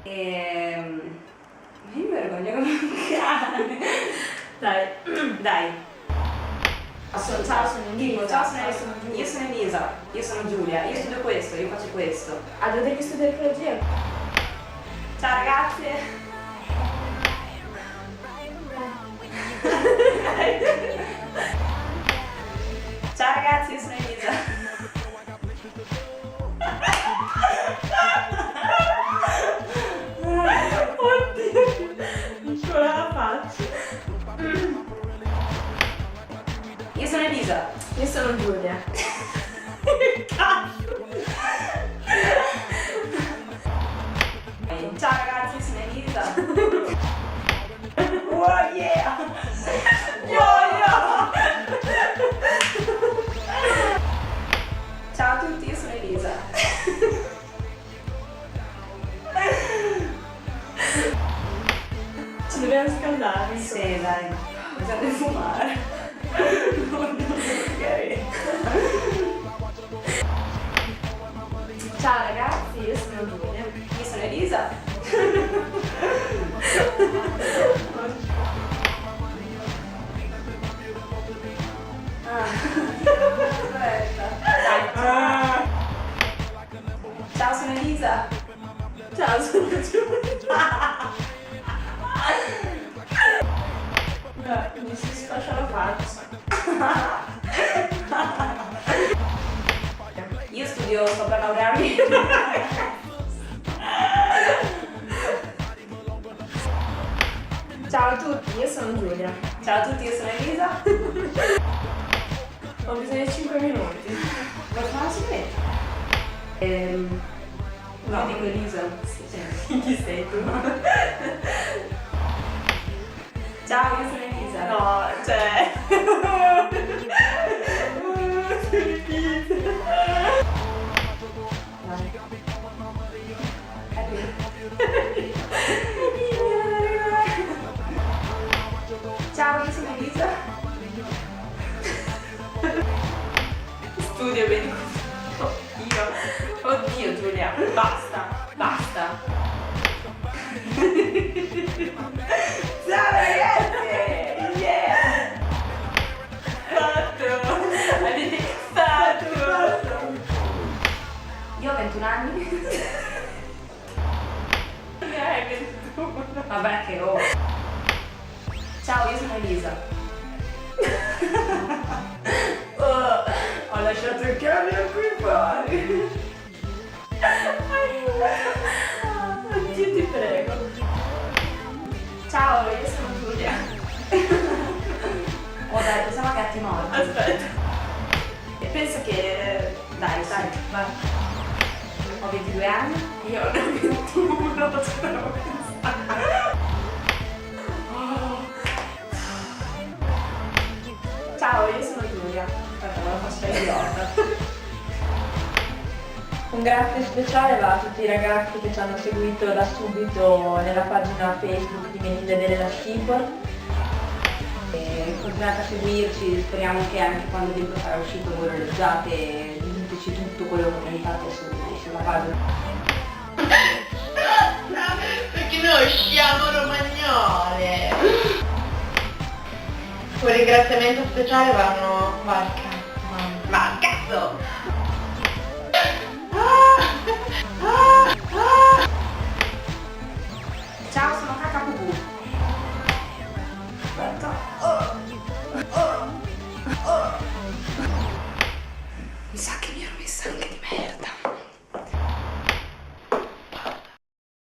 Io mi vergogno come un cane. Dai. Ciao, sono Elisa. Ciao, sono Giulia. Io sono Elisa. Io sono Giulia. Io studio questo, io faccio questo. Ah, devi studiare archeologia? Ciao ragazzi. Ciao ragazzi, io sono Elisa. Oddio, non ce la faccio. Io sono Elisa. Io sono Giulia. Cazzo. Ciao ragazzi, io sono Elisa. Oh yeah! Yo! Ciao a tutti, io sono Elisa. Ci dobbiamo scaldare. Sì, dai, bisogna fumare. Non magari. Ciao ragazzi, io sono Giulia. Io sono Elisa. Aspetta. Dai. Ciao, sono Elisa. Ciao, sono Giulia. Mi si sfascia la faccia. Io studio sopra laurearmi. Ciao a tutti, io sono Giulia. Ciao a tutti, io sono Elisa. Ho bisogno di 5 minuti. Vuoi fare una sigaretta? No, dico Elisa. Sì. Chi sei tu? Ciao, io sono Elisa. No, cioè... Ciao, io sono Elisa. Studio bene. Oddio Giulia, basta. Ciao ragazzi! Yeah! Fatto! Avete fatto! Io ho 21 anni. 21. Vabbè che ho. Ciao, io sono Elisa. Ho lasciato il camion qui fuori. Oddio ti prego. Ciao, io sono Giulia. Oh dai, possiamo gatti morti. Aspetta. E penso che... Dai, vai. Ho 22 anni. Io ne ho 21, spero. Ciao, io sono Giulia. Aspetta, me la faccio idiota. Un grazie speciale va a tutti i ragazzi che ci hanno seguito da subito nella pagina Facebook di Mente della Scipol. Continuate a seguirci, speriamo che anche quando il libro sarà uscito voi lo leggiate e diteci tutto quello che pensate sulla pagina. Perché noi usciamo romagnole. Un ringraziamento speciale va al cazzo! Ciao, sono KKV. Aspetta. Mi sa che mi ero messa anche